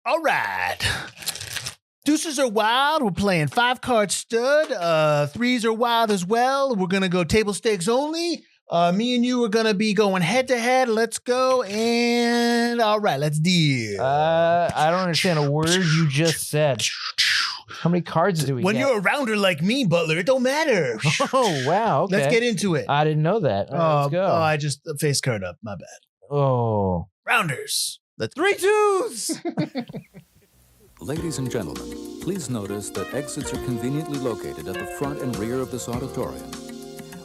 All right. Deuces are wild. We're playing 5-card stud. Threes are wild as well. We're going to go table stakes only. Me and you are going to be going head to head. Let's go. And all right, let's deal. I don't understand a word you just said. How many cards do we When get? you're a rounder like me, Butler, it don't matter. Oh, wow. Okay. Let's get into it. I didn't know that. All right, let's go. Oh, I just face card up. My bad. Oh. Rounders. Let's 3 twos. Ladies and gentlemen, please notice that exits are conveniently located at the front and rear of this auditorium.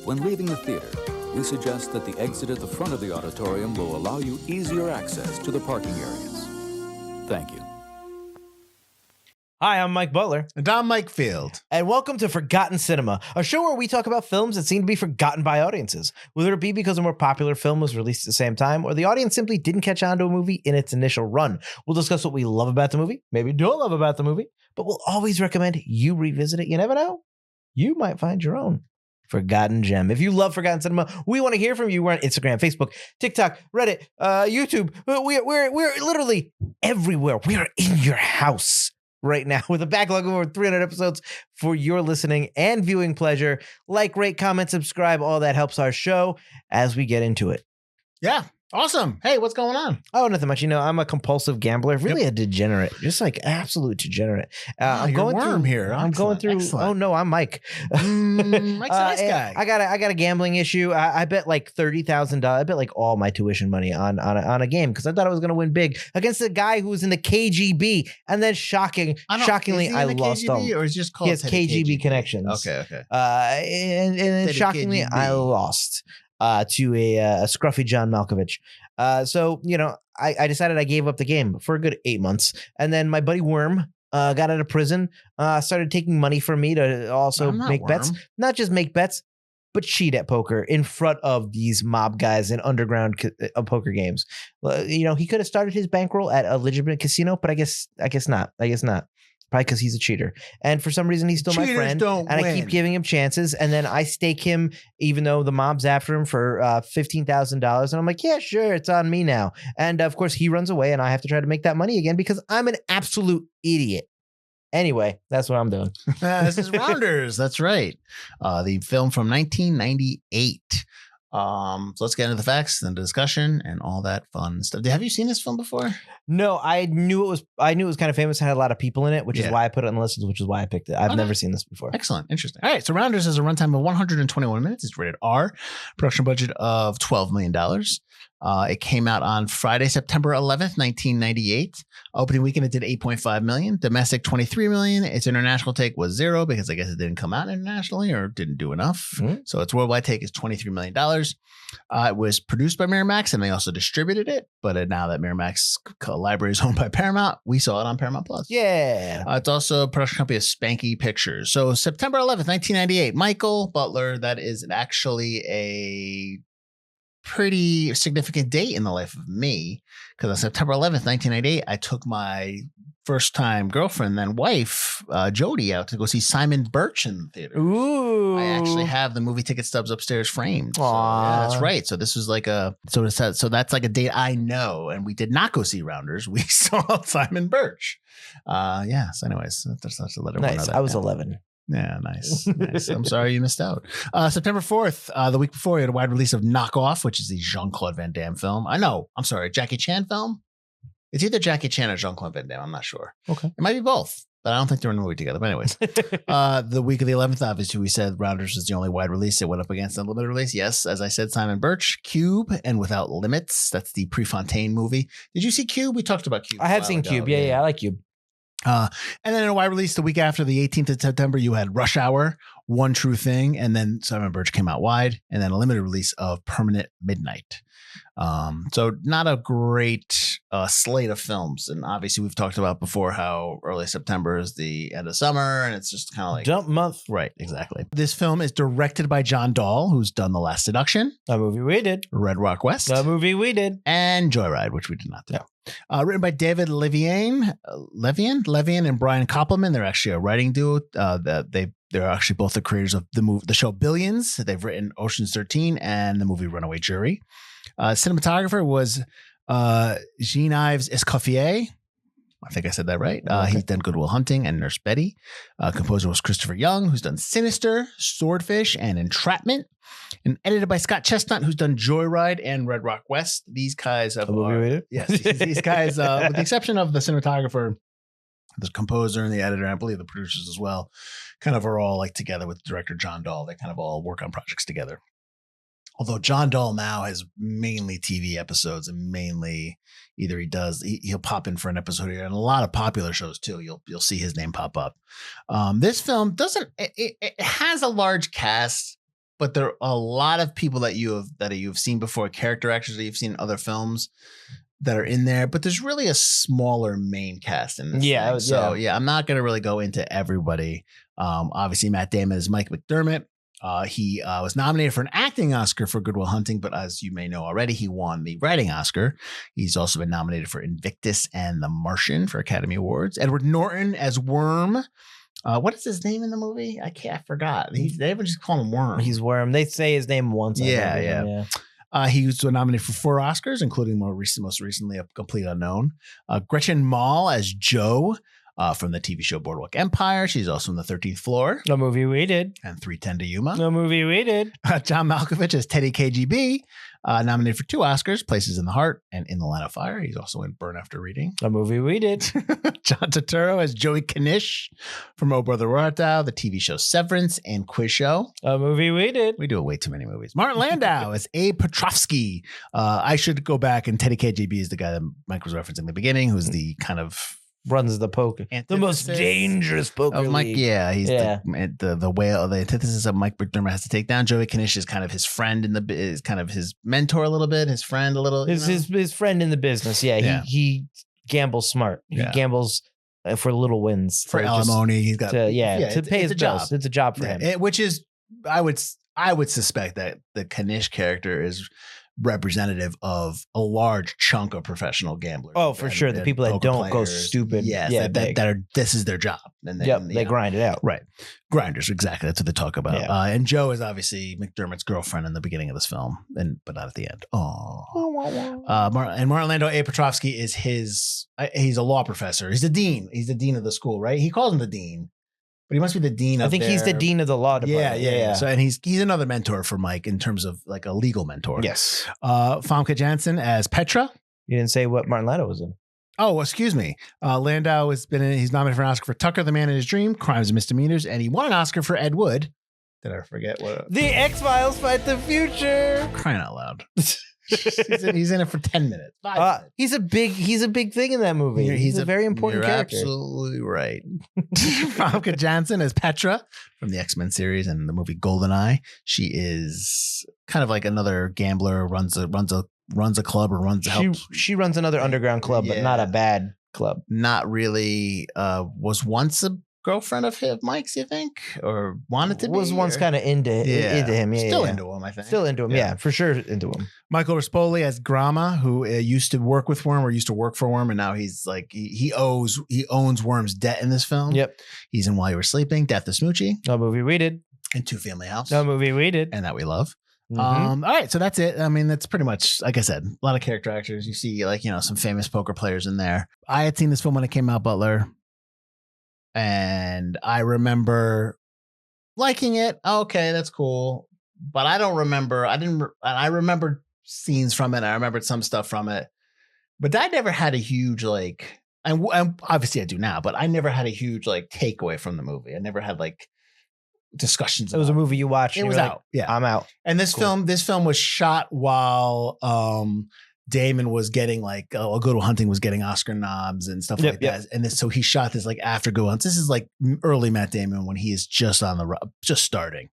When leaving the theater, we suggest that the exit at the front of the auditorium will allow you easier access to the parking areas. Thank you. Hi, I'm Mike Butler. And I'm Mike Field. And welcome to Forgotten Cinema, a show where we talk about films that seem to be forgotten by audiences, whether it be because a more popular film was released at the same time or the audience simply didn't catch on to a movie in its initial run. We'll discuss what we love about the movie, maybe don't love about the movie, but we'll always recommend you revisit it. You never know. You might find your own forgotten gem. If you love Forgotten Cinema, we want to hear from you. We're on Instagram, Facebook, TikTok, Reddit, YouTube. We're literally everywhere. We are in your house right now with a backlog of over 300 episodes for your listening and viewing pleasure. Like, rate, comment, subscribe. All that helps our show as we get into it. Yeah. Awesome. Hey, what's going on? Oh, nothing much. You know, I'm a compulsive gambler, really a degenerate, just like absolute degenerate. I'm going through here. I'm going through. Excellent. Oh no, I'm Mike. Mike's a nice guy. I got a gambling issue. I bet like $30,000. I bet like all my tuition money on a game because I thought I was going to win big against a guy who was in the KGB, and then shockingly, I lost all. Or is just called he has KGB connections. Okay. And then shockingly, KGB. I lost to a scruffy John Malkovich. So, you know, I decided I gave up the game for a good 8 months. And then my buddy Worm got out of prison, started taking money from me to also make bets. Not just make bets, but cheat at poker in front of these mob guys in underground poker games. You know, he could have started his bankroll at a legitimate casino, but I guess not. Probably because he's a cheater. And for some reason, he's still my friend. And I keep giving him chances. And then I stake him, even though the mob's after him for $15,000. And I'm like, yeah, sure. It's on me now. And of course, he runs away and I have to try to make that money again because I'm an absolute idiot. Anyway, that's what I'm doing. This is Rounders. That's right. The film from 1998. So let's get into the facts and the discussion and all that fun stuff. Have you seen this film before? No, I knew it was kind of famous. It had a lot of people in it, which is why I put it on the list, which is why I picked it. I've never seen this before. Excellent. Interesting. All right. So Rounders has a runtime of 121 minutes. It's rated R. Production budget of $12 million. It came out on Friday, September 11th, 1998. Opening weekend, it did 8.5 million. Domestic, 23 million. Its international take was 0 because I guess it didn't come out internationally or didn't do enough. Mm-hmm. So its worldwide take is $23 million. It was produced by Miramax and they also distributed it. But now that Miramax library is owned by Paramount, we saw it on Paramount Plus. Yeah. It's also a production company of Spanky Pictures. So September 11th, 1998. Michael Butler, that is actually a pretty significant date in the life of me because on September 11th, 1998, I took my first time girlfriend, then wife, Jody, out to go see Simon Birch in the theater. Ooh. I actually have the movie ticket stubs upstairs framed. So, yeah, that's right. So this was like so that's like a date I know. And we did not go see Rounders. We saw Simon Birch. So anyways, that's a letter. Nice. I was 11. Yeah, nice. I'm sorry you missed out. September 4th, the week before, we had a wide release of Knockoff, which is the Jean-Claude Van Damme film. I'm sorry, Jackie Chan film? It's either Jackie Chan or Jean-Claude Van Damme. I'm not sure. Okay. It might be both, but I don't think they're in the movie together. But anyways, the week of the 11th, obviously, we said Rounders was the only wide release. It went up against a limited release. Yes, as I said, Simon Birch, Cube, and Without Limits. That's the Prefontaine movie. Did you see Cube? We talked about Cube. I had seen Cube. Yeah, I like Cube. And then in a wide release the week after, the 18th of September, you had Rush Hour, One True Thing, and then Simon Birch came out wide, and then a limited release of Permanent Midnight. So not a great slate of films. And obviously we've talked about before how early September is the end of summer, and it's just kind of like dump month. Right, exactly. This film is directed by John Dahl, who's done The Last Seduction, a movie we did, Red Rock West, a movie we did, and Joyride, which we did not do. No. Written by David Levian and Brian Koppelman. They're actually a writing duo. They're actually both the creators of the show Billions. They've written Ocean's 13 and the movie Runaway Jury. Cinematographer was Jean-Yves Escoffier. I think I said that right. He's done Good Will Hunting and Nurse Betty. Composer was Christopher Young, who's done Sinister, Swordfish, and Entrapment. And edited by Scott Chestnut, who's done Joyride and Red Rock West. These guys have yes, these guys, with the exception of the cinematographer, the composer and the editor, and I believe the producers as well, kind of are all like together with director John Dahl. They kind of all work on projects together. Although John Dahl now has mainly TV episodes and mainly either he'll pop in for an episode here, and a lot of popular shows too. You'll see his name pop up. This film it has a large cast, but there are a lot of people that you've seen before, character actors that you've seen in other films that are in there, but there's really a smaller main cast in this. Yeah. So I'm not going to really go into everybody. Obviously Matt Damon is Mike McDermott. He was nominated for an acting Oscar for Good Will Hunting, but as you may know already, he won the writing Oscar. He's also been nominated for Invictus and The Martian for Academy Awards. Edward Norton as Worm. What is his name in the movie? I forgot. They ever just call him Worm. He's Worm. They say his name once. Yeah. He was nominated for 4 Oscars, including most recently A Complete Unknown. Gretchen Mol as Jo. From the TV show Boardwalk Empire. She's also in The 13th Floor. No movie we did. And 3:10 to Yuma. No movie we did. John Malkovich as Teddy KGB, nominated for 2 Oscars, Places in the Heart and In the Line of Fire. He's also in Burn After Reading. No movie we did. John Turturro as Joey Knish from Oh Brother Where Art Thou, the TV show Severance and Quiz Show. A movie we did. We do way too many movies. Martin Landau as Abe Petrovsky. I should go back, and Teddy KGB is the guy that Mike was referencing in the beginning, who's the kind of runs the poker, the most dangerous poker Mike. league. Yeah, he's the whale, the antithesis of Mike McDermott has to take down. Joey Knish is kind of his friend is kind of his mentor a little bit, his friend a little. His friend in the business. Yeah, he gambles smart. He gambles for little wins, for alimony. He's got to pay his bills. It's a job for him. Which is, I would suspect that the Knish character is representative of a large chunk of professional gamblers. Oh, for sure. The people that don't go stupid. Yes, that are, this is their job. And they grind it out. Right. Grinders, exactly. That's what they talk about. Yeah. And Jo is obviously McDermott's girlfriend in the beginning of this film, but not at the end. And Martin Landau, A. Petrovsky is he's a law professor. He's the dean. He's the dean of the school, right? He calls him the dean. But he must be the dean of I think he's the dean of the law department. Yeah. So, and he's another mentor for Mike in terms of like a legal mentor. Yes. Famke Janssen as Petra. You didn't say what Martin Landau was in. Oh, excuse me. Landau he's nominated for an Oscar for Tucker, the Man in His Dream, Crimes and Misdemeanors, and he won an Oscar for Ed Wood. Did I forget what? The X-Files Fight the Future. Crying out loud. He's in it for 10 minutes. 5 minutes. He's a big thing in that movie. He's a very important character. Absolutely right. Famke Janssen as Petra from the X-Men series and the movie GoldenEye. She is kind of like another gambler, runs a club or She runs another underground club, but not a bad club. Not really. Was once a girlfriend of Mike's, you think, or wanted to be? Was once kind of into him. Yeah, still into him, I think. Still into him. Yeah, for sure into him. Michael Rispoli as Grama, who used to work with Worm or used to work for Worm, and now he's like he owns Worm's debt in this film. Yep. He's in While You Were Sleeping, Death to Smoochie. No movie we did. And Two Family House. No movie we did. And that we love. Mm-hmm. All right, so that's it. I mean, that's pretty much, like I said, a lot of character actors. You see, some famous poker players in there. I had seen this film when it came out, Butler. And I remember liking it. Okay, that's cool. But I don't remember. I remember scenes from it. I remembered some stuff from it. But I never had a huge, and obviously I do now, but I never had a huge, takeaway from the movie. I never had, discussions. It was a movie you watched. It was out. Yeah. I'm out. And this film was shot while Damon was getting Good Will Hunting was getting Oscar nods and stuff like that. And so he shot this after Good Will Hunting. This is early Matt Damon when he is just just starting.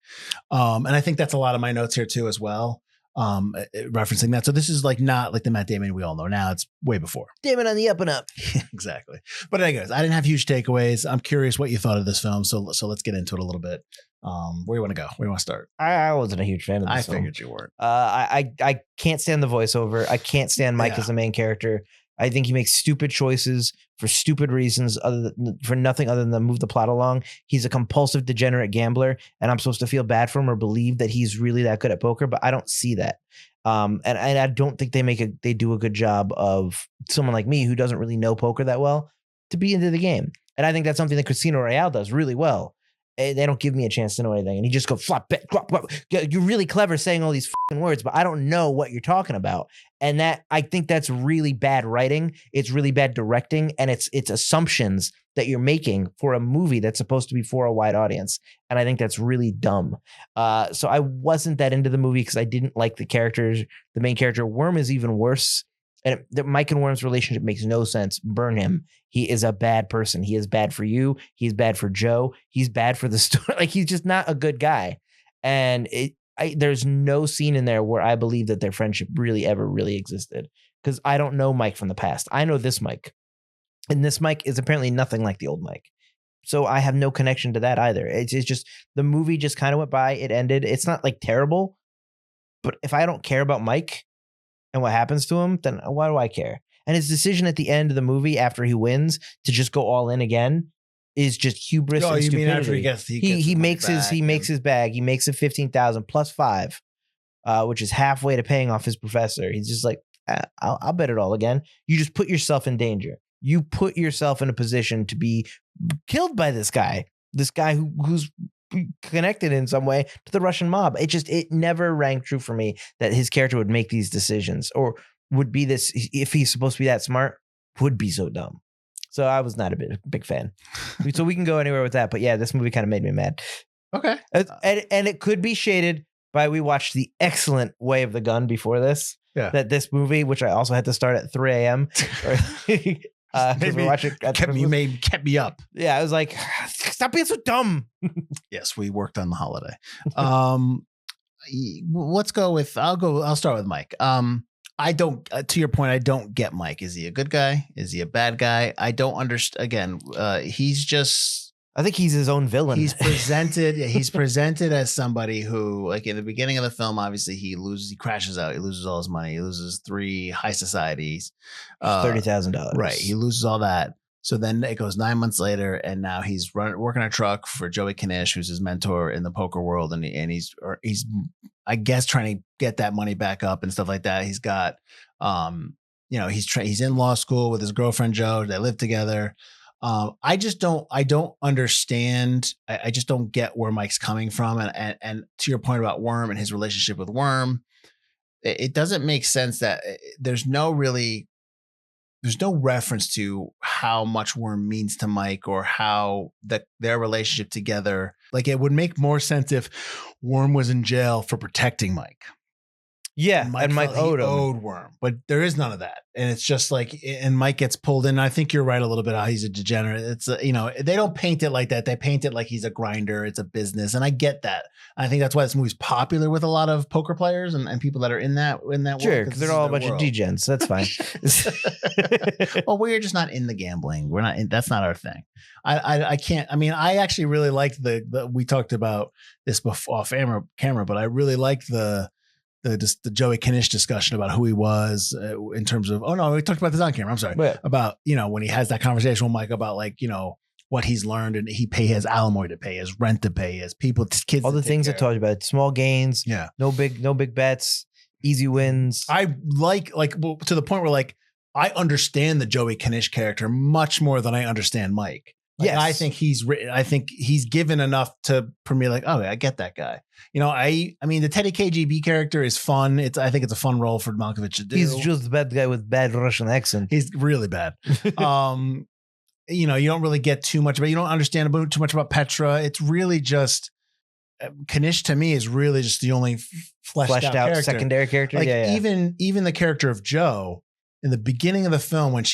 And I think that's a lot of my notes here too as well. Referencing that. So this is not the Matt Damon we all know now. It's way before. Damon on the up and up. Exactly. But anyways, I didn't have huge takeaways. I'm curious what you thought of this film. So let's get into it a little bit. Where you want to go? Where you want to start? I wasn't a huge fan of this film. I figured you weren't. I can't stand the voiceover. I can't stand Mike as the main character. I think he makes stupid choices for stupid reasons, for nothing other than to move the plot along. He's a compulsive, degenerate gambler, and I'm supposed to feel bad for him or believe that he's really that good at poker, but I don't see that. And I don't think they do a good job of someone like me who doesn't really know poker that well, to be into the game. And I think that's something that Casino Royale does really well. They don't give me a chance to know anything. And he just goes, flop, bet, flop, flop. You're really clever saying all these fucking words, but I don't know what you're talking about. And that, I think that's really bad writing. It's really bad directing. And it's assumptions that you're making for a movie that's supposed to be for a wide audience. And I think that's really dumb. So I wasn't that into the movie because I didn't like the characters. The main character, Worm, is even worse. And Mike and Worm's relationship makes no sense. Burn him. He is a bad person. He is bad for you. He's bad for Joe. He's bad for the story. Like, he's just not a good guy. And there's no scene in there where I believe that their friendship really ever really existed. Because I don't know Mike from the past. I know this Mike. And this Mike is apparently nothing like the old Mike. So I have no connection to that either. It's just, the movie just kind of went by. It ended. It's not like terrible. But if I don't care about Mike and what happens to him, then why do I care? And his decision at the end of the movie after he wins to just go all in again is just hubris and stupidity. Mean after he makes his bag. He makes it 15,000 plus 5, which is halfway to paying off his professor. He's just like, I'll bet it all again. You just put yourself in danger. You put yourself in a position to be killed by this guy who's connected in some way to the Russian mob. It never rang true for me that his character would make these decisions, or would be this, if he's supposed to be that smart, would be so dumb. So I was not a big fan. So we can go anywhere with that. But yeah, this movie kind of made me mad. Okay. And it could be shaded by, we watched the excellent Way of the Gun before this. Yeah. That this movie, which I also had to start at 3 a.m. Maybe kept me up. Yeah, I was like, stop being so dumb. Yes, we worked on the holiday. Let's go with. I'll start with Mike. I don't. To your point, I don't get Mike. Is he a good guy? Is he a bad guy? I don't understand. Again, he's just. I think he's his own villain. He's presented. He's presented as somebody who, like in the beginning of the film, obviously he crashes out. He loses all his money. He loses 3 high societies, $30,000. Right. He loses all that. So then it goes 9 months later, and now he's working a truck for Joey Knish, who's his mentor in the poker world, and he's I guess trying to get that money back up and stuff like that. He's got, he's in law school with his girlfriend Joe. They live together. I don't understand. I just don't get where Mike's coming from. And to your point about Worm and his relationship with Worm, it doesn't make sense that there's no reference to how much Worm means to Mike, or how their relationship together. Like, it would make more sense if Worm was in jail for protecting Mike. Yeah, and Mike owed Worm, but there is none of that, and it's just like, and Mike gets pulled in. I think you're right a little bit how he's a degenerate. It's they don't paint it like that. They paint it like he's a grinder. It's a business, and I get that. I think that's why this movie's popular with a lot of poker players and people that are in that world. Sure, because they're all a bunch of degens. That's fine. Well, we're just not in the gambling. We're not. That's not our thing. I can't. I mean, I actually really liked we talked about this before off camera, but I really liked the Joey Knish discussion about who he was in terms of, we talked about this on camera. I'm sorry. But, about, when he has that conversation with Mike about what he's learned, and he has alimony to pay, his rent to pay, his kids. All the things I told you about, small gains. Yeah. No big bets, easy wins. I like to the point where I understand the Joey Knish character much more than I understand Mike. Yes. I think he's given enough for me, I get that guy. I mean, the Teddy KGB character is fun. I think it's a fun role for Malkovich to do. He's just a bad guy with bad Russian accent. He's really bad. You don't really get too much, but you don't understand too much about Petra. It's really just Knish to me is really just the only fleshed out character. Secondary character. Even the character of Joe. In the beginning of the film, when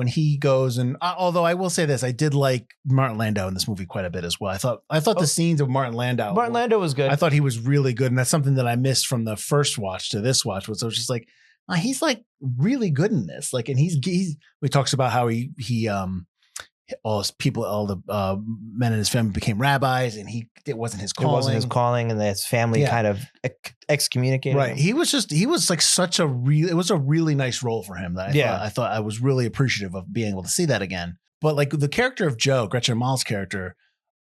he goes, and although I will say this, I did like Martin Landau in this movie quite a bit as well. I thought the scenes of Martin Landau was good. I thought he was really good, and that's something that I missed from the first watch to this watch. Was I was just like, he's really good in this. He talks about how all the men in his family became rabbis, and it wasn't his calling. It wasn't his calling, and his family kind of excommunicated right. him. He was like it was a really nice role for him that I thought I was really appreciative of being able to see that again. But the character of Joe, Gretchen Mall's character,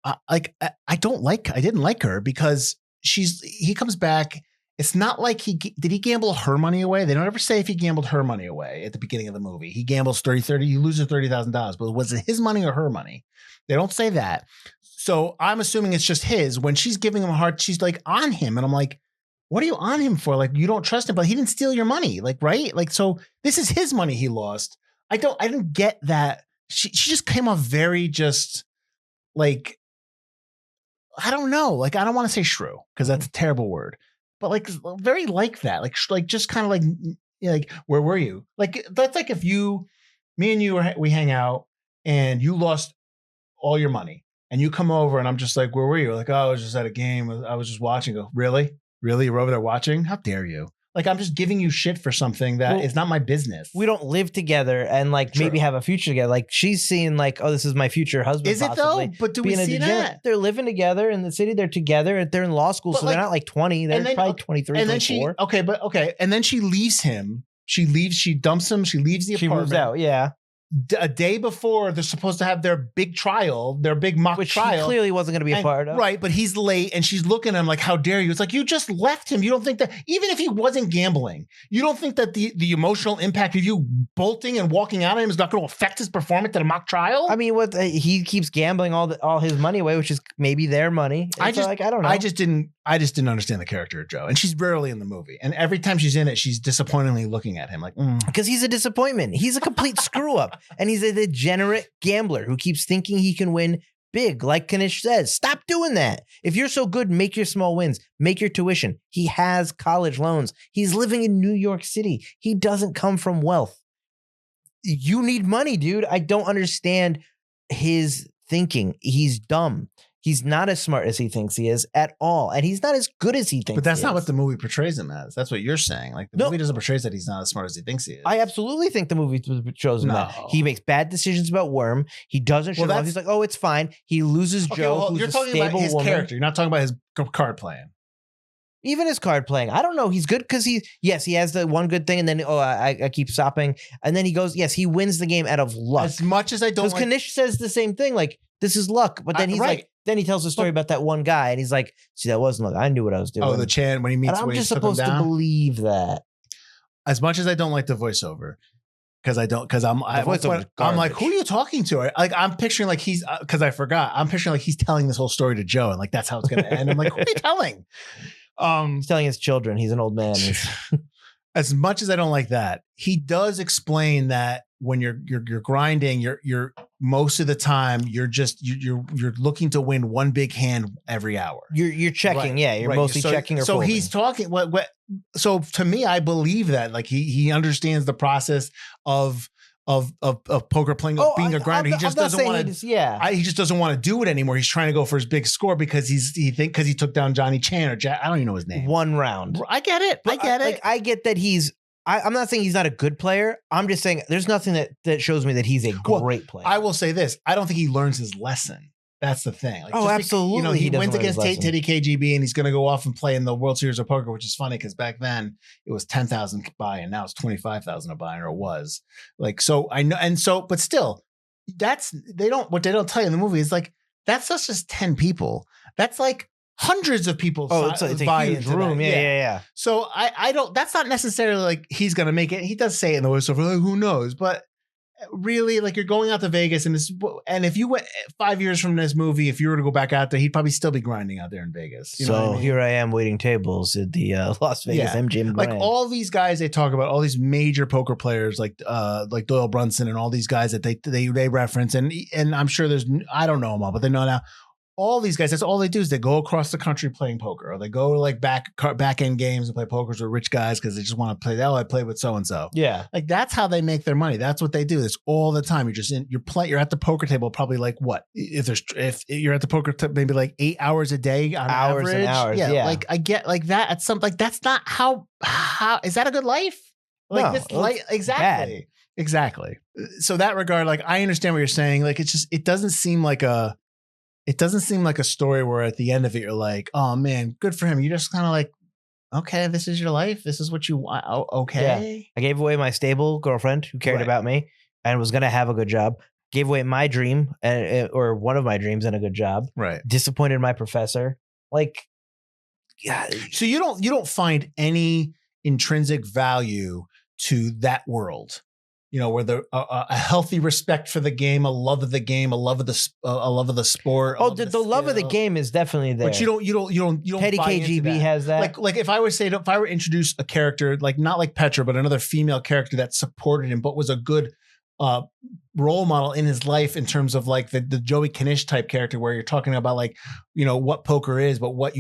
I didn't like her because he comes back it's not like did he gamble her money away? They don't ever say if he gambled her money away at the beginning of the movie. He gambles 30, he loses $30,000, but was it his money or her money? They don't say that. So I'm assuming it's just his. When she's giving him a heart, she's like on him. And I'm like, what are you on him for? Like, you don't trust him, but he didn't steal your money. Like, right? Like, so this is his money he lost. I didn't get that. She just came off very just like, I don't know. Like, I don't want to say shrew because that's a terrible word, but like very like that. Like just kind of like, like, where were you? Like, that's like if me and you, we hang out and you lost all your money and you come over and I'm just like, where were you? Like, oh, I was just at a game. I was just watching. Go, really? Really? You're over there watching? How dare you? Like, I'm just giving you shit for something that is not my business. We don't live together and like maybe have a future together. Like she's seeing like, oh, this is my future husband. Is it though? But do we see that? They're living together in the city. They're together. They're in law school. But so like, they're not like 20. They're probably 23, and then 24. And then she leaves him. She dumps him. She leaves the apartment. She moves out. Yeah. A day before they're supposed to have their big trial, their big mock trial. He clearly wasn't going to be a part of. Right, but he's late and she's looking at him like, how dare you? It's like, you just left him. You don't think that, even if he wasn't gambling, you don't think that the emotional impact of you bolting and walking out of him is not going to affect his performance at a mock trial? I mean, he keeps gambling all his money away, which is maybe their money. I don't know. I just didn't understand the character of Joe. And she's rarely in the movie. And every time she's in it, she's disappointingly looking at him like, because he's a disappointment. He's a complete screw up. And he's a degenerate gambler who keeps thinking he can win big. Like Kanish says, stop doing that. If you're so good, make your small wins, make your tuition. He has college loans. He's living in New York City. He doesn't come from wealth. You need money, dude. I don't understand his thinking. He's dumb. He's not as smart as he thinks he is at all. And he's not as good as he thinks he is. But that's not what the movie portrays him as. That's what you're saying. Like, the movie doesn't portray that he's not as smart as he thinks he is. I absolutely think the movie shows him that. He makes bad decisions about Worm. He doesn't show off. He's like, oh, it's fine. He loses Joe, who's you're a talking stable about his woman. character. You're not talking about his card playing. Even his card playing. I don't know. He's good because he has the one good thing and then, I keep stopping. And then he goes, yes, he wins the game out of luck. As much as I don't Because Kanish says the same thing. Like, this is luck. But then he's like, then he tells the story about that one guy, and he's like, "See, that wasn't luck. I knew what I was doing." Oh, the Chan when he meets. And I'm when just he supposed to believe that. As much as I don't like the voiceover, because I'm like, who are you talking to? Like, I'm picturing like he's because I forgot. I'm picturing like he's telling this whole story to Joe, and like that's how it's going to end. I'm like, who are you telling? He's telling his children. He's an old man. As much as I don't like that, he does explain that when you're grinding, you're most of the time you're looking to win one big hand every hour. You're checking, right, yeah. You're mostly checking or so folding. He's talking. So to me, I believe that like he understands the process of poker playing, being a grinder. He just doesn't want to. He just doesn't want to do it anymore. He's trying to go for his big score because he took down Johnny Chan or Jack. I don't even know his name. One round. I get it. I get it. I get that he's. I'm not saying he's not a good player. I'm just saying there's nothing that shows me that he's a great player. I will say this. I don't think he learns his lesson. That's the thing. Like, absolutely. He wins against Teddy KGB and he's going to go off and play in the World Series of Poker, which is funny because back then it was 10,000 buy and now it's 25,000 a buy, or it was. Like, so I know. And so, but still, what they don't tell you in the movie is like, that's not just 10 people. That's like hundreds of people. It's a huge room. Yeah. So I don't, that's not necessarily like he's going to make it. He does say it in the voiceover, like, who knows? But really, like, you're going out to Vegas and if you went 5 years from this movie, if you were to go back out there, he'd probably still be grinding out there in Vegas. You know what I mean? Here I am waiting tables at the Las Vegas MGM Grand. Like all these guys they talk about, all these major poker players like Doyle Brunson and all these guys that they reference, and I'm sure I don't know them all, but they know now. All these guys, that's all they do is they go across the country playing poker, or they go to like back end games and play pokers with rich guys because they just want to play. Oh, I played with so and so. Yeah, like that's how they make their money. That's what they do. It's all the time. You're at the poker table probably like what if you're at the poker maybe like 8 hours a day on hours average. And hours. Yeah, like I get like that at some like that's not how is that a good life? Like no, this life exactly. Bad. Exactly. So that regard, like I understand what you're saying. Like it doesn't seem like a story where at the end of it, you're like, oh man, good for him. You're just kind of like, okay, this is your life. This is what you want. Oh, okay. Yeah. I gave away my stable girlfriend who cared about me and was going to have a good job. Gave away my dream or one of my dreams and a good job. Right. Disappointed my professor. Like, So you don't find any intrinsic value to that world, where a healthy respect for the game, a love of the game, a love of the sport. Oh, the love of the game is definitely there. But you don't. Teddy KGB has that. Like if I were to introduce a character like not like Petra, but another female character that supported him, but was a good role model in his life in terms of like the Joey Knish type character, where you're talking about like what poker is, but what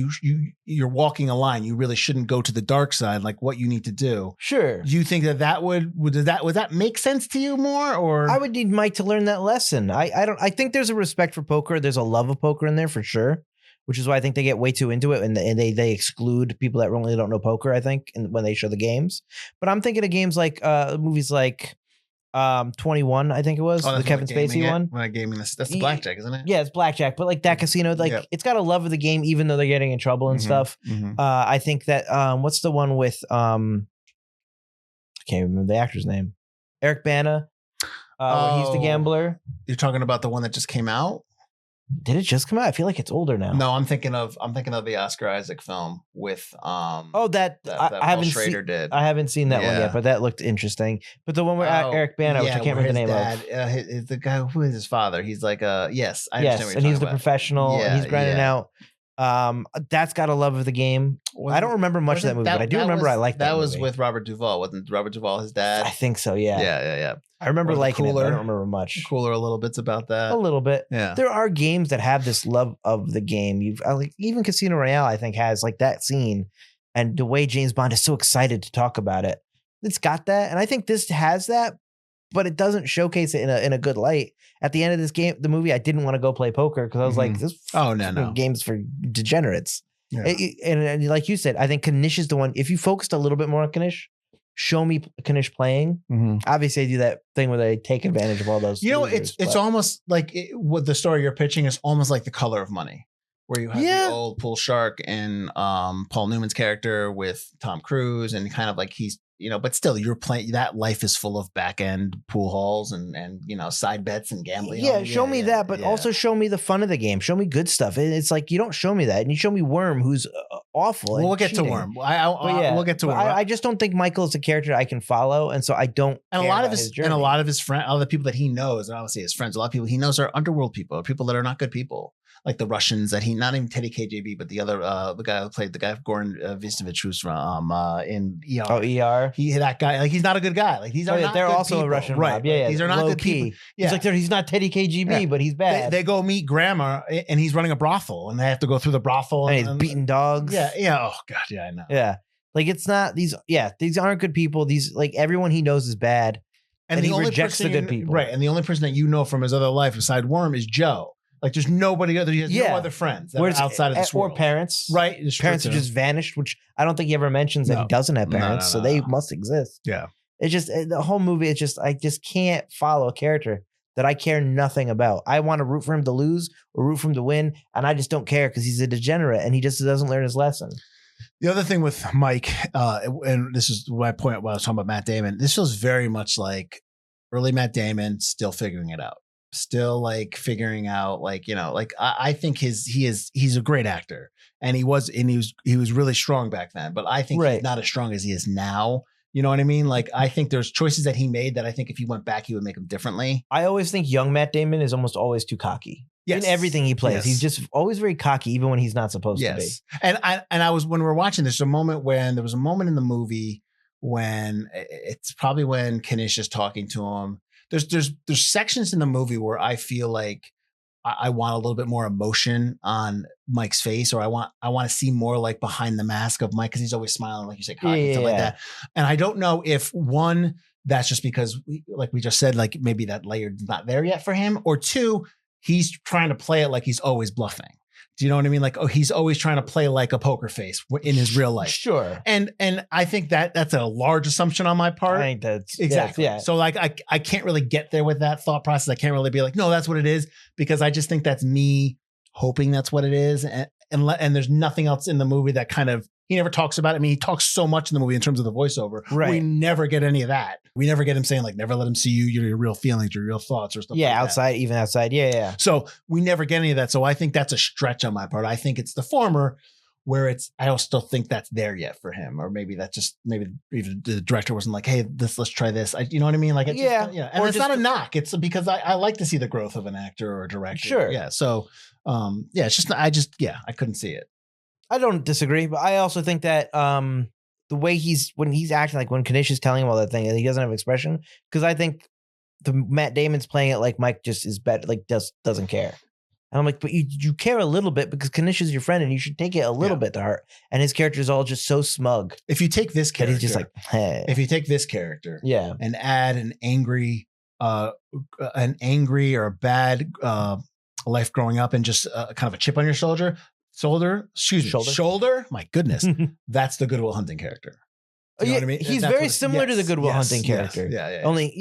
you're walking a line. You really shouldn't go to the dark side, like what you need to do. Sure. Do you think that would that make sense to you more? Or I would need Mike to learn that lesson. I think there's a respect for poker. There's a love of poker in there for sure, which is why I think they get way too into it and they exclude people that really don't know poker, I think, when they show the games. But I'm thinking of games like movies like 21, I think it was the Kevin Spacey one. When I gaming this, that's the blackjack, isn't it? Yeah, it's blackjack, but like that casino, like it's got a love of the game, even though they're getting in trouble and stuff. I think that what's the one with I can't remember the actor's name, Eric Bana. He's the gambler. You're talking about the one that just came out? Did it just come out? I feel like it's older now. No, I'm thinking of the Oscar Isaac film with that I haven't Schrader did. I haven't seen that one yet, but that looked interesting. But the one where Eric Bana, which I can't remember the name of, the guy who is his father. He's like yes, I understand what and you're he's the about. professional. And he's grinding out. That's got a love of the game. I don't remember much of that movie, but I do remember I liked that. That was movie. with Robert Duvall. Wasn't Robert Duvall his dad? I think so. Yeah. Yeah. I remember liking it, but I don't remember much. Cooler little bits about that. A little bit. Yeah. There are games that have this love of the game. Even Casino Royale, I think, has like that scene, and the way James Bond is so excited to talk about it. It's got that, and I think this has that, but it doesn't showcase it in a good light. At the end of the movie, I didn't want to go play poker because I was like, "This game's for degenerates." Yeah. And like you said, I think Knish is the one. If you focused a little bit more on Knish, show me Knish playing. Obviously, I do that thing where they take advantage of all those. It's almost like what the story you're pitching is almost like The Color of Money, where you have the old pool shark and Paul Newman's character with Tom Cruise, and kind of like he's. But still, you're playing. That life is full of back end pool halls and side bets and gambling. Yeah, show me that, but also show me the fun of the game. Show me good stuff. It's like you don't show me that, and you show me Worm, who's awful. We'll get to Worm. We'll get to Worm. I just don't think Michael is a character I can follow, and so I don't. And a lot of his friends, all the people that he knows, and obviously his friends, a lot of people he knows are underworld people, people that are not good people. Like the Russians that not even Teddy KGB, but the other, the guy who played the guy Goran Vistovich, who's from in ER. Oh, ER. That guy, like he's not a good guy. Like these are not they're good also people. a Russian right? mob. Yeah, these are not good key. people. Yeah. He's like he's not Teddy KGB, but he's bad. They go meet Grandma, and he's running a brothel, and they have to go through the brothel, and he's beating dogs. Yeah. Oh God, yeah, I know. Yeah, like it's not these. Yeah, these aren't good people. These like everyone he knows is bad, and he rejects the good people. Right, and the only person that from his other life beside Worm is Joe. Like there's nobody other. He has no other friends that are outside of this world. Or parents. Right. Parents have just vanished, which I don't think he ever mentions that he doesn't have parents. So they must exist. Yeah. It's just the whole movie. It's just I just can't follow a character that I care nothing about. I want to root for him to lose or root for him to win, and I just don't care because he's a degenerate and he just doesn't learn his lesson. The other thing with Mike, and this is my point when I was talking about Matt Damon, this feels very much like early Matt Damon still figuring it out. Still like figuring out I think he's a great actor and he was really strong back then, but I think he's not as strong as he is now. You know what I mean? Like I think there's choices that he made that I think if he went back, he would make them differently. I always think young Matt Damon is almost always too cocky. Yes. In everything he plays. Yes. He's just always very cocky, even when he's not supposed to be. And I was, when we were watching this, there was a moment in the movie when it's probably when Knish is talking to him. There's sections in the movie where I feel like I want a little bit more emotion on Mike's face, or I want to see more like behind the mask of Mike, because he's always smiling, like you say, cocky, stuff like that. And I don't know if one, that's just because like we just said, like maybe that layer is not there yet for him, or two, he's trying to play it like he's always bluffing. Do you know what I mean? Like, he's always trying to play like a poker face in his real life. Sure. And I think that's a large assumption on my part. I think that's exactly. Yeah. So like, I can't really get there with that thought process. I can't really be like, no, that's what it is, because I just think that's me hoping that's what it is. And there's nothing else in the movie that kind of, he never talks about it. I mean, he talks so much in the movie in terms of the voiceover. Right. We never get any of that. We never get him saying like, never let him see your real feelings, your real thoughts or stuff like that. Outside, even outside. Yeah. So we never get any of that. So I think that's a stretch on my part. I think it's the former, where I don't still think that's there yet for him, or maybe even the director wasn't like, hey, let's try this. You know what I mean? Like, yeah. And it's not a knock. It's because I like to see the growth of an actor or a director. Sure. Yeah. So, it's just, I couldn't see it. I don't disagree, but I also think that, the way when he's acting, like when Kanish is telling him all that thing, and he doesn't have expression, because I think the Matt Damon's playing it like Mike just is better, like doesn't care. And I'm like, but you care a little bit because Kanish is your friend and you should take it a little bit to heart. And his character is all just so smug. If you take this character, he's just like, hey. If you take this character, and add an angry or a bad life growing up, and just kind of a chip on your shoulder. My goodness, that's the Good Will Hunting character. You know what I mean? He's very similar to the Good Will Hunting character. Yeah. Only,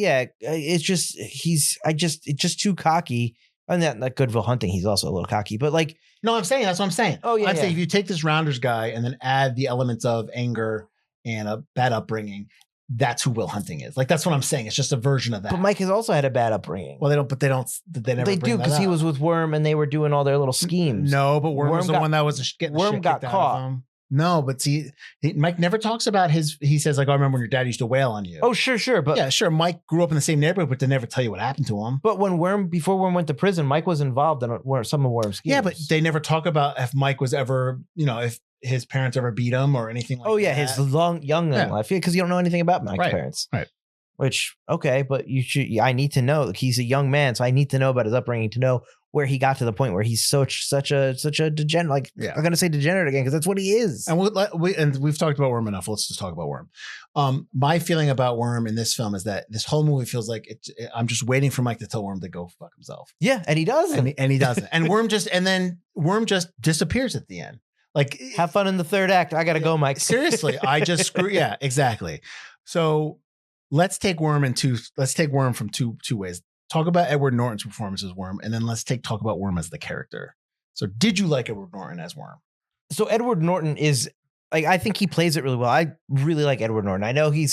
it's just it's just too cocky. And that Good Will Hunting, he's also a little cocky, but like, no, that's what I'm saying. Oh yeah, I'm saying if you take this Rounders guy and then add the elements of anger and a bad upbringing, that's who Will Hunting is. Like, that's what I'm saying. It's just a version of that. But Mike has also had a bad upbringing. Well, they never do, because he was with Worm and they were doing all their little schemes. No, but Worm was the one that was getting Worm got caught. No, but see, Mike never talks about he says, like, I remember when your dad used to wail on you. Oh, sure. But yeah, sure. Mike grew up in the same neighborhood, but they never tell you what happened to him. But before Worm went to prison, Mike was involved in some of Worm's schemes. Yeah, but they never talk about if Mike was ever, if his parents ever beat him or anything like that. Oh, yeah, his young life. Because you don't know anything about Mike's parents. Right. Which, okay, but I need to know. He's a young man, so I need to know about his upbringing to know where he got to the point where he's such a degenerate. Like, I'm gonna say degenerate again because that's what he is. And we've talked about Worm enough. Let's just talk about Worm. My feeling about Worm in this film is that this whole movie feels like I'm just waiting for Mike to tell Worm to go fuck himself. Yeah, and he doesn't. And he doesn't. And Worm just disappears at the end. Like, have fun in the third act. I gotta go, Mike. Seriously, I just screw. Yeah, exactly. So let's take Worm from two ways. Talk about Edward Norton's performance as Worm, and then let's talk about Worm as the character. So did you like Edward Norton as Worm? So Edward Norton is, like, I think he plays it really well. I really like Edward Norton. I know he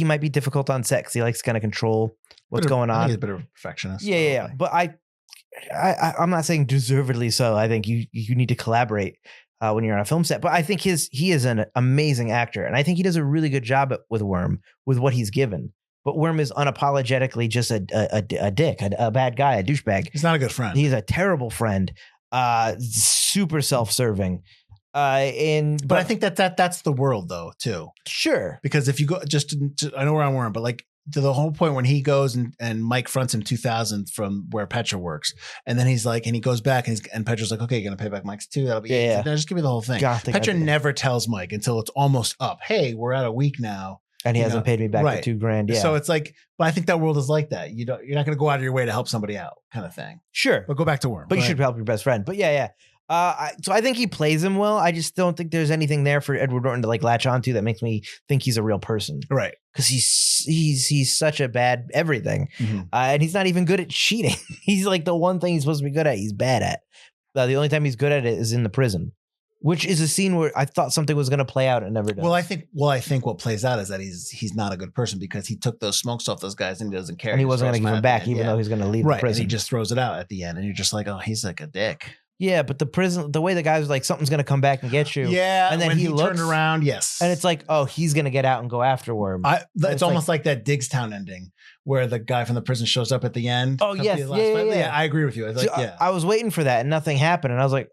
might be difficult on set because he likes to kind of control what's going on. He's a bit of a perfectionist. Yeah. But I'm not saying deservedly so. I think you need to collaborate when you're on a film set. But I think he is an amazing actor, and I think he does a really good job with Worm with what he's given. But Worm is unapologetically just a dick, a bad guy, a douchebag. He's not a good friend. He's a terrible friend, super self-serving. But I think that's the world though too. Sure. Because if you go I know we're on Worm, but like to the whole point when he goes and Mike fronts him 2000 from where Petra works, and then he's like, and he goes back and Petra's like, okay, you're gonna pay back Mike's too. That'll be easy. No, just give me the whole thing. Petra never tells Mike until it's almost up. Hey, we're at a week now. And he hasn't paid me back the $2,000. Yeah. So it's like, but I think that world is like that. You're not going to go out of your way to help somebody out, kind of thing. Sure. But go back to Worm. But you should help your best friend. But yeah. So I think he plays him well. I just don't think there's anything there for Edward Norton to like latch onto that makes me think he's a real person. Right. Because he's such a bad everything. Mm-hmm. And he's not even good at cheating. He's like the one thing he's supposed to be good at, he's bad at. The only time he's good at it is in the prison. Which is a scene where I thought something was going to play out and never does. Well, I think what plays out is that he's not a good person because he took those smokes off those guys and he doesn't care. And he wasn't going to give them back, even though he's going to leave the prison. And he just throws it out at the end, and you're just like, oh, he's like a dick. Yeah, but the way the guy's like, something's going to come back and get you. Yeah, and then when he looks, turned around, yes. And it's like, oh, he's going to get out and go after Worm. It's almost like that Diggstown ending where the guy from the prison shows up at the end. Oh, yes. Yeah. I agree with you. I was waiting for that and nothing happened. And I was like,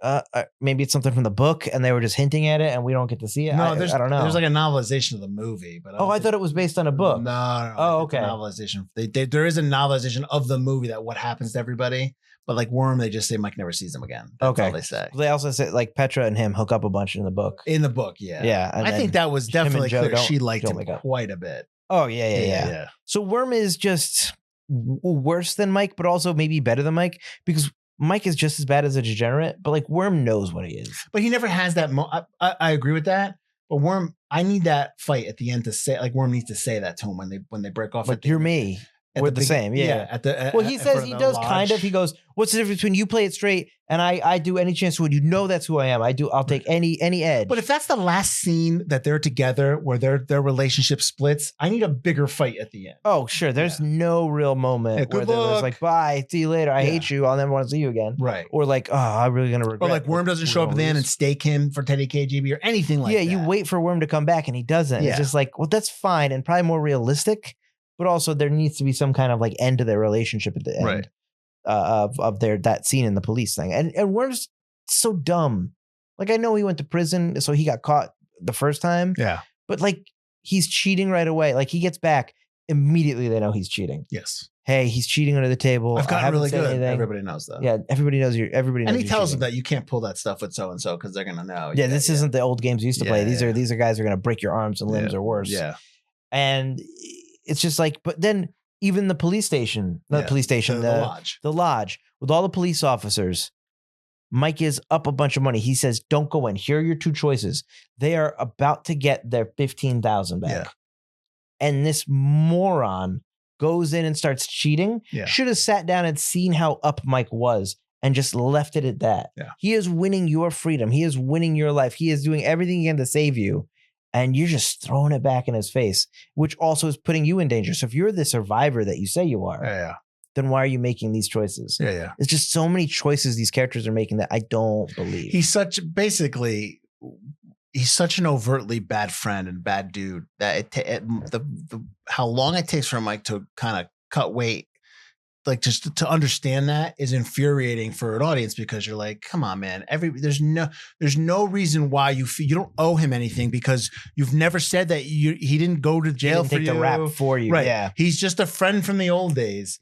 maybe it's something from the book and they were just hinting at it and we don't get to see it. No, I don't know. There's like a novelization of the movie. But I thought it was based on a book. No. Oh, okay. Novelization. There is a novelization of the movie that what happens to everybody. But like Worm, they just say Mike never sees him again. That's all they say. They also say like Petra and him hook up a bunch in the book. In the book, yeah. Yeah. I think that was definitely clear. She liked him quite a bit. Oh, yeah. So Worm is just worse than Mike, but also maybe better than Mike because Mike is just as bad as a degenerate, but like Worm knows what he is. But he never has that. I agree with that. But Worm, I need that fight at the end to say, like Worm needs to say that to him when they break off. Like, you're me. We're the same. Yeah. At the Well, he says he does kind of. He goes, "What's the difference between you play it straight and I do any chance when you know that's who I am? I'll take any edge." But if that's the last scene that they're together, where their relationship splits, I need a bigger fight at the end. Oh, sure. There's no real moment where there's like, "Bye, see you later. I hate you. I'll never want to see you again." Right. Or like, "Oh, I'm really gonna regret." Or like Worm doesn't show up at the end and stake him for Teddy KGB or anything like that. Yeah, you wait for Worm to come back and he doesn't. Yeah. It's just like, well, that's fine and probably more realistic. But also, there needs to be some kind of like end to their relationship at the end of that scene in the police thing. And Worm's so dumb. Like, I know he went to prison, so he got caught the first time. Yeah. But like, he's cheating right away. Like, he gets back immediately. They know he's cheating. Yes. Hey, he's cheating under the table. I've gotten really good. Anything. Everybody knows that. Yeah, everybody knows you're. Everybody knows. And he tells cheating. them that you can't pull that stuff with so and so because they're gonna know. Yeah, this isn't the old games you used to play. These are guys who are gonna break your arms and limbs or worse. Yeah. And it's just like, but then. Even the police station, the lodge with all the police officers, Mike is up a bunch of money. He says, "Don't go in. Here are your two choices." They are about to get their $15,000 back. Yeah. And this moron goes in and starts cheating. Yeah. Should have sat down and seen how up Mike was and just left it at that. Yeah. He is winning your freedom. He is winning your life. He is doing everything he can to save you. And you're just throwing it back in his face, which also is putting you in danger. So if you're the survivor that you say you are, then why are you making these choices? Yeah. It's just so many choices these characters are making that I don't believe. He's such an overtly bad friend and bad dude that how long it takes for Mike to kind of cut weight, like just to understand that is infuriating for an audience because you're like, come on, man. There's no reason why you don't owe him anything because you've never said that he didn't go to jail for you. Take the rap for you, right? Yeah, he's just a friend from the old days.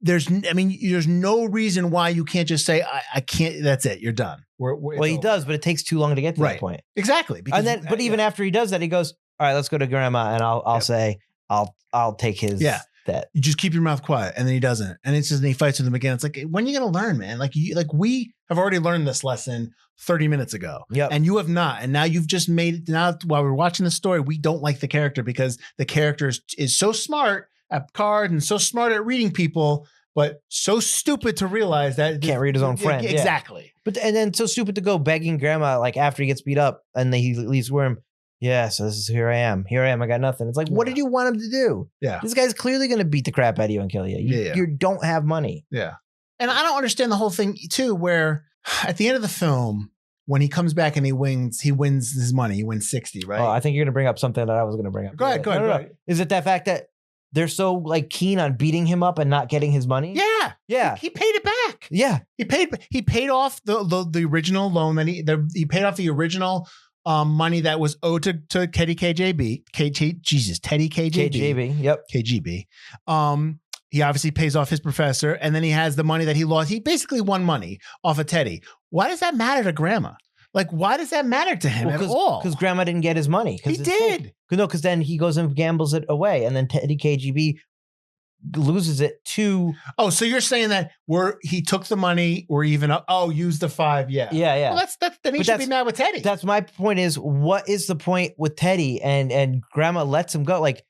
There's no reason why you can't just say I can't. That's it. You're done. Well, he does, but it takes too long to get to that point. Exactly. Because, and then, but even after he does that, he goes, "All right, let's go to Grandma," and I'll say I'll take his. Yeah. That you just keep your mouth quiet, and then he doesn't, and it's just and he fights with him again. It's like, when are you gonna learn, man? Like we have already learned this lesson 30 minutes ago, and you have not, and now you've just made it. Now while we're watching the story, we don't like the character because the character is so smart at cards and so smart at reading people, but so stupid to realize that can't read his own friend. Exactly. Yeah. But and then so stupid to go begging Grandma like after he gets beat up, and then he leaves Worm. Yeah, so this is here I am. I got nothing. It's like, what did you want him to do? Yeah. This guy's clearly going to beat the crap out of you and kill you. You don't have money. Yeah. And I don't understand the whole thing too, where at the end of the film, when he comes back and he wins his money. He wins 60, right? Oh, I think you're going to bring up something that I was going to bring up. Go ahead. No. Is it that fact that they're so like keen on beating him up and not getting his money? Yeah. He paid it back. Yeah. He paid off the original loan that he paid off the original money that was owed to Teddy KGB. Teddy KGB. KGB, yep. KGB. He obviously pays off his professor, and then he has the money that he lost. He basically won money off of Teddy. Why does that matter to Grandma? Like, why does that matter to him at all? Because Grandma didn't get his money. He did. No, because then he goes and gambles it away, and then Teddy KGB loses it to. Oh, so you're saying that he took the money or even used the 5? Yeah. Well, then he should be mad with Teddy. That's my point. Is what is the point with Teddy and Grandma lets him go? Like,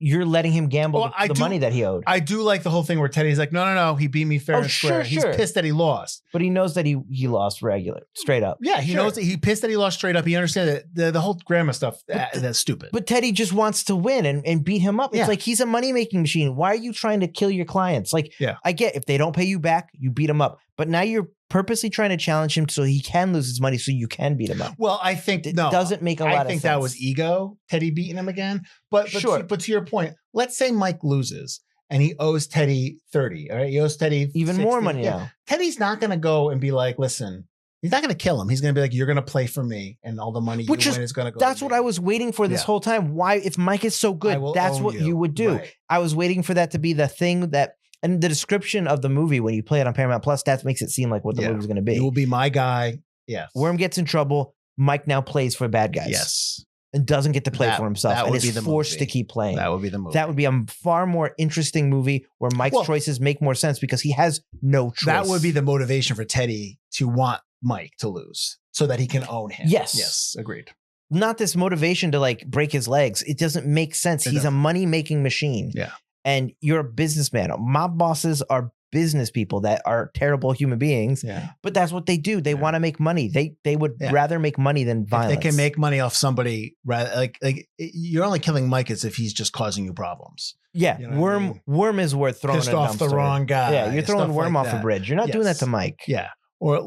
you're letting him gamble the money that he owed. I do like the whole thing where Teddy's like, no, he beat me fair and square. He's pissed that he lost. But he knows that he lost straight up. Yeah, he knows that he pissed that he lost straight up. He understands that the whole Grandma stuff, that's stupid. But Teddy just wants to win and beat him up. It's like he's a money-making machine. Why are you trying to kill your clients? Like, I get if they don't pay you back, you beat them up. But now you're purposely trying to challenge him so he can lose his money so you can beat him up. Well, I think it doesn't make a lot of sense. I think that was ego, Teddy beating him again. But to your point, let's say Mike loses and he owes Teddy 30. All right. He owes Teddy even 60. more money now. Teddy's not going to go and be like, listen, he's not going to kill him. He's going to be like, you're going to play for me and all the money you win is going to go. That's what I was waiting for this whole time. Why, if Mike is so good, that's what you would do. Right. I was waiting for that to be the thing that. And the description of the movie, when you play it on Paramount Plus, that makes it seem like what the movie's going to be. You will be my guy. Yes. Worm gets in trouble. Mike now plays for bad guys. Yes. And doesn't get to play for himself. And is forced to keep playing. That would be the movie. That would be a far more interesting movie where Mike's choices make more sense because he has no choice. That would be the motivation for Teddy to want Mike to lose so that he can own him. Yes. Agreed. Not this motivation to like break his legs. It doesn't make sense. He's a money-making machine. Yeah. and you're a businessman. Mob bosses are business people that are terrible human beings, but that's what they do. They want to make money. They would rather make money than violence. If they can make money off somebody, like you're only killing Mike as if he's just causing you problems. Yeah, you know Worm is worth throwing pissed a off the dumpster. wrong guy. Yeah, you're throwing Worm like off a bridge. You're not doing that to Mike. Yeah, or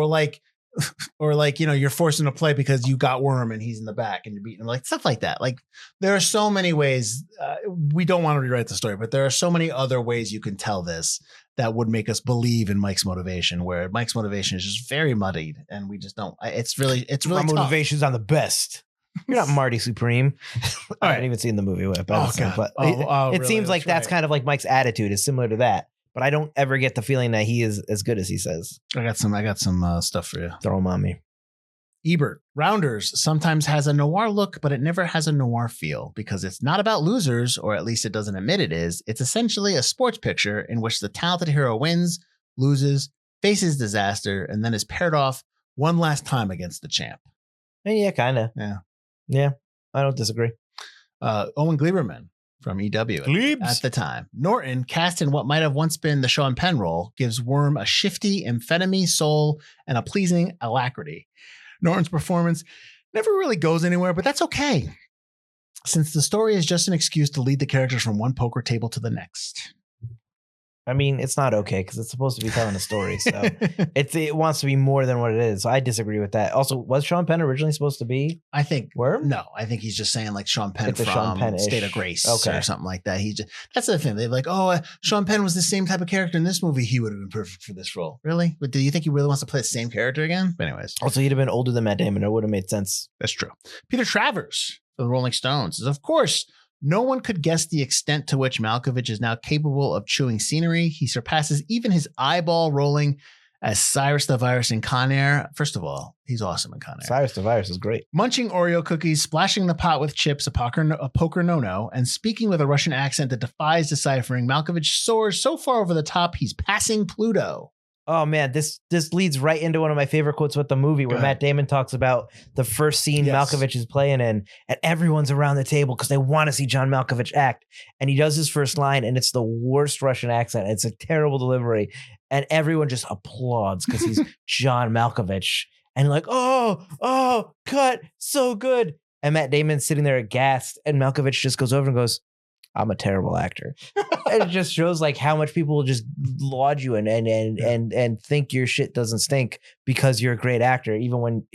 like you're forcing a play because you got Worm and he's in the back and you're beating him, like stuff like that. Like there are so many ways. We don't want to rewrite the story, but there are so many other ways you can tell this that would make us believe in Mike's motivation, where Mike's motivation is just very muddied, and we just don't. It's really my motivation's on the best. You're not Marty Supreme. I haven't even seen the movie with, but it seems like that's kind of like Mike's attitude is similar to that. But I don't ever get the feeling that he is as good as he says. I got some stuff for you. Throw them on me. Ebert, Rounders sometimes has a noir look, but it never has a noir feel because it's not about losers, or at least it doesn't admit it is. It's essentially a sports picture in which the talented hero wins, loses, faces disaster, and then is paired off one last time against the champ. Yeah, kind of. Yeah, I don't disagree. Owen Gleiberman from EW at the time. Norton, cast in what might have once been the Sean Penn role, gives Worm a shifty amphetamine soul and a pleasing alacrity. Norton's performance never really goes anywhere, but that's okay, since the story is just an excuse to lead the characters from one poker table to the next. I mean, it's not okay because it's supposed to be telling a story, so it wants to be more than what it is. So I disagree with that. Also, was Sean Penn originally supposed to be? I think Worm? No, I think he's just saying like Sean Penn from Sean Penn-ish. State of Grace or something like that. That's the thing. They're like, Sean Penn was the same type of character in this movie. He would have been perfect for this role. Really? But do you think he really wants to play the same character again? But anyways, also he'd have been older than Matt Damon. It would have made sense. That's true. Peter Travers for the Rolling Stones is, of course, no one could guess the extent to which Malkovich is now capable of chewing scenery. He surpasses even his eyeball rolling as Cyrus the Virus in Con Air. First of all, he's awesome in Con Air. Cyrus the Virus is great. Munching Oreo cookies, splashing the pot with chips, a poker no-no, and speaking with a Russian accent that defies deciphering, Malkovich soars so far over the top, he's passing Pluto. Oh man, this leads right into one of my favorite quotes with the movie where Matt Damon talks about the first scene Malkovich is playing in, and everyone's around the table because they want to see John Malkovich act. And he does his first line, and it's the worst Russian accent. It's a terrible delivery, and everyone just applauds because he's John Malkovich. And like, oh, cut, so good. And Matt Damon's sitting there aghast, and Malkovich just goes over and goes, I'm a terrible actor. It just shows like how much people will just laud you and think your shit doesn't stink because you're a great actor, even when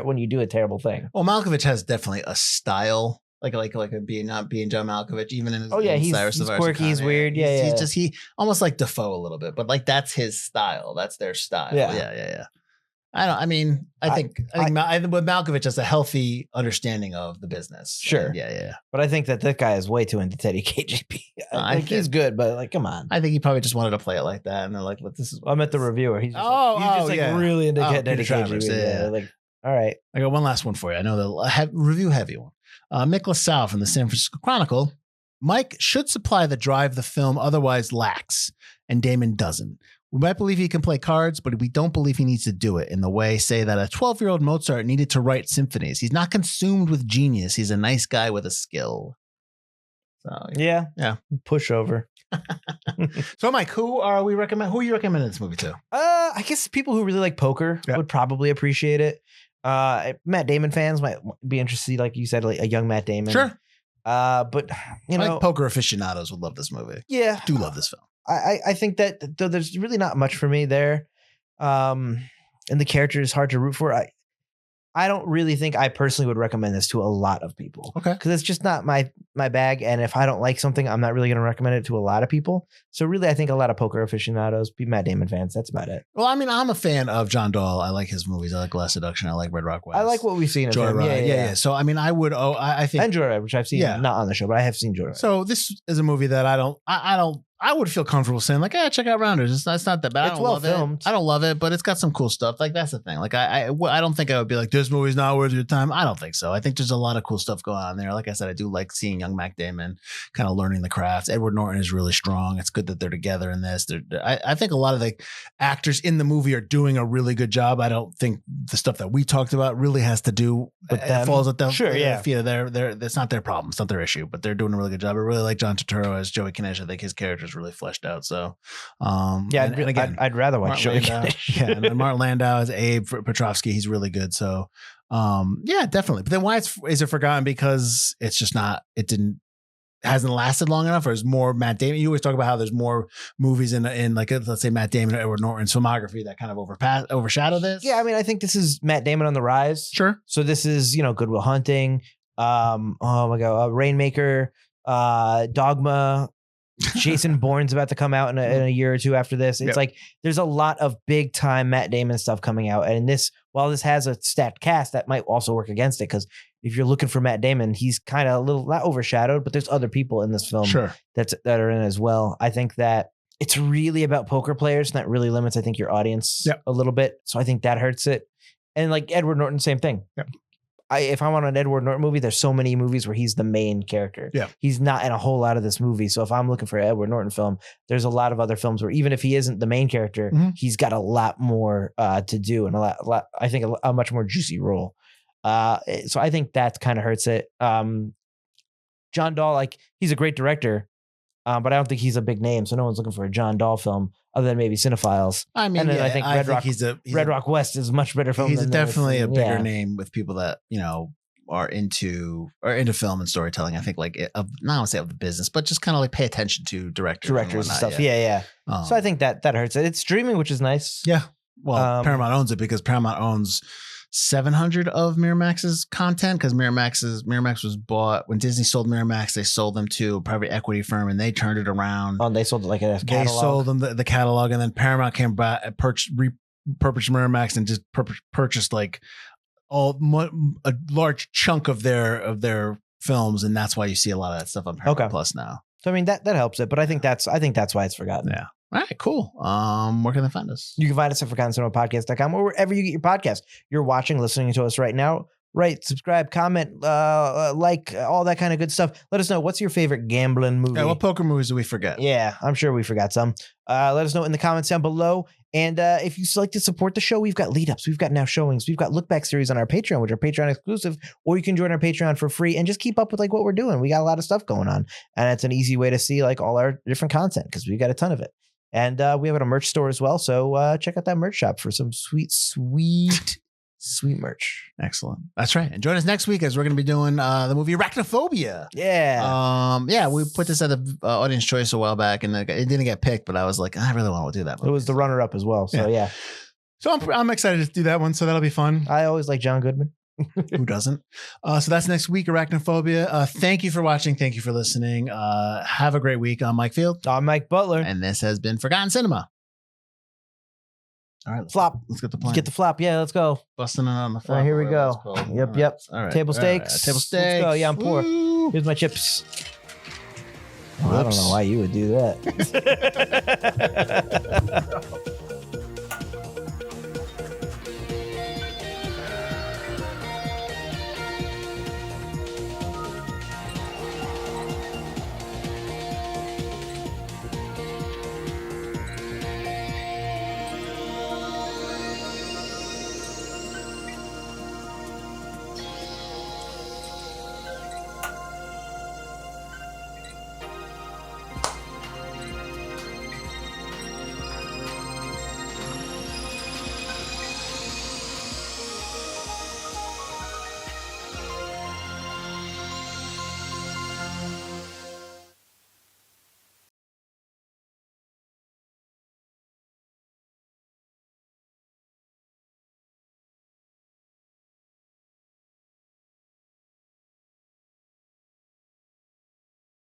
when you do a terrible thing. Well, Malkovich has definitely a style, like not being John Malkovich, even in his he's quirky, he's weird, he almost like Defoe a little bit, but like that's his style, that's their style. Yeah. I think with Malkovich has a healthy understanding of the business. Sure. Yeah. But I think that guy is way too into Teddy KJP. I think he's good, but like, come on. I think he probably just wanted to play it like that. And they're like, "What this is?" I'm at the reviewer. He's just really into Teddy KJP. Yeah. Like, all right. I got one last one for you. I know the review heavy one. Mick LaSalle from the San Francisco Chronicle. Mike should supply the drive the film otherwise lacks, and Damon doesn't. We might believe he can play cards, but we don't believe he needs to do it in the way, say, that a 12-year-old Mozart needed to write symphonies. He's not consumed with genius. He's a nice guy with a skill. So, yeah. Pushover. So, Mike, who are you recommending this movie to? I guess people who really like poker would probably appreciate it. Matt Damon fans might be interested, like you said, like a young Matt Damon. Sure. But you know, poker aficionados would love this movie. Yeah. Do love this film. I think that though there's really not much for me there. And the character is hard to root for. I don't really think I personally would recommend this to a lot of people. Okay. Because it's just not my bag. And if I don't like something, I'm not really going to recommend it to a lot of people. So really, I think a lot of poker aficionados be Matt Damon fans. That's about it. Well, I mean, I'm a fan of John Dahl. I like his movies. I like Last Seduction. I like Red Rock West. I like what we've seen of him. Yeah. So, I mean, I would, I think. And Joyride, which I've seen, not on the show, but I have seen Joyride. So this is a movie that I don't I would feel comfortable saying like, check out Rounders. It's not that bad. It's well filmed. I don't love it, but it's got some cool stuff. Like that's the thing. Like I don't think I would be like, this movie's not worth your time. I don't think so. I think there's a lot of cool stuff going on there. Like I said, I do like seeing young Matt Damon kind of learning the craft. Edward Norton is really strong. It's good that they're together in this. I think a lot of the actors in the movie are doing a really good job. I don't think the stuff that we talked about really has to do with them. Falls at them. Sure, yeah. That's not their problem. It's not their issue, but they're doing a really good job. I really like John Turturro as Joey Kinesh. I think his character is really fleshed out. So, I'd rather watch Joey Kinesh. Yeah, and Martin Landau as Abe Petrovsky. He's really good. So, yeah, definitely. But then why is it forgotten? Because it's just not. Hasn't lasted long enough, or is more Matt Damon? You always talk about how there's more movies in like let's say Matt Damon or Edward Norton's filmography that kind of overshadow this. Yeah, I mean, I think this is Matt Damon on the rise. Sure. So this is Good Will Hunting, oh my god, Rainmaker, Dogma. Jason Bourne's about to come out in a year or two after this. It's like there's a lot of big time Matt Damon stuff coming out, and while this has a stacked cast, that might also work against it because if you're looking for Matt Damon, he's kind of a little not overshadowed, but there's other people in this film that are in as well. I think that it's really about poker players, and that really limits, I think, your audience a little bit. So I think that hurts it. And like Edward Norton, same thing. Yep. If I want an Edward Norton movie, there's so many movies where he's the main character. Yeah. He's not in a whole lot of this movie. So if I'm looking for an Edward Norton film, there's a lot of other films where even if he isn't the main character, he's got a lot more to do and I think a much more juicy role. So I think that kind of hurts it. John Dahl, he's a great director, but I don't think he's a big name. So no one's looking for a John Dahl film other than maybe Cinephiles. I mean, and then I think Red Rock West is a much better film. He's definitely a bigger name with people that are into film and storytelling. I think not want to say of the business, but just kind of pay attention to directors and stuff. Yeah. So I think that hurts it. It's streaming, which is nice. Yeah. Well, Paramount owns it because Paramount owns 700 of Miramax's content because Miramax was bought when Disney sold Miramax. They sold them to a private equity firm and they turned it around. Oh, they sold it like a catalog. They sold them the catalog, and then Paramount came back and repurposed Miramax and just purchased a large chunk of their films, and that's why you see a lot of that stuff on Paramount Plus now. So I mean that helps it, but I think that's why it's forgotten. Yeah. All right, cool. Where can they find us? You can find us at ForgottenCinemaPodcast.com or wherever you get your podcast. You're watching, listening to us right now. Right, subscribe, comment, like, all that kind of good stuff. Let us know, what's your favorite gambling movie? Yeah, what poker movies do we forget? Yeah, I'm sure we forgot some. Let us know in the comments down below. And if you'd like to support the show, we've got lead ups. We've got now showings. We've got look back series on our Patreon, which are Patreon exclusive, or you can join our Patreon for free and just keep up with what we're doing. We got a lot of stuff going on, and it's an easy way to see all our different content because we got a ton of it. And we have a merch store as well. So check out that merch shop for some sweet merch. Excellent. That's right. And join us next week as we're going to be doing the movie Arachnophobia. Yeah. We put this at the audience choice a while back and it didn't get picked, but I was like, I really want to do that movie. It was the runner up as well. So yeah. So I'm excited to do that one. So that'll be fun. I always like John Goodman. Who doesn't? So that's next week, Arachnophobia. Thank you for watching. Thank you for listening. Have a great week. I'm Mike Field. I'm Mike Butler. And this has been Forgotten Cinema. All right. Flop. Let's get the plan. Get the flop. Yeah, let's go. Busting it on the flop. All right, here we go. Yep. All right. Table stakes. Table stakes. Let's go. Yeah, I'm poor. Here's my chips. Well, I don't know why you would do that.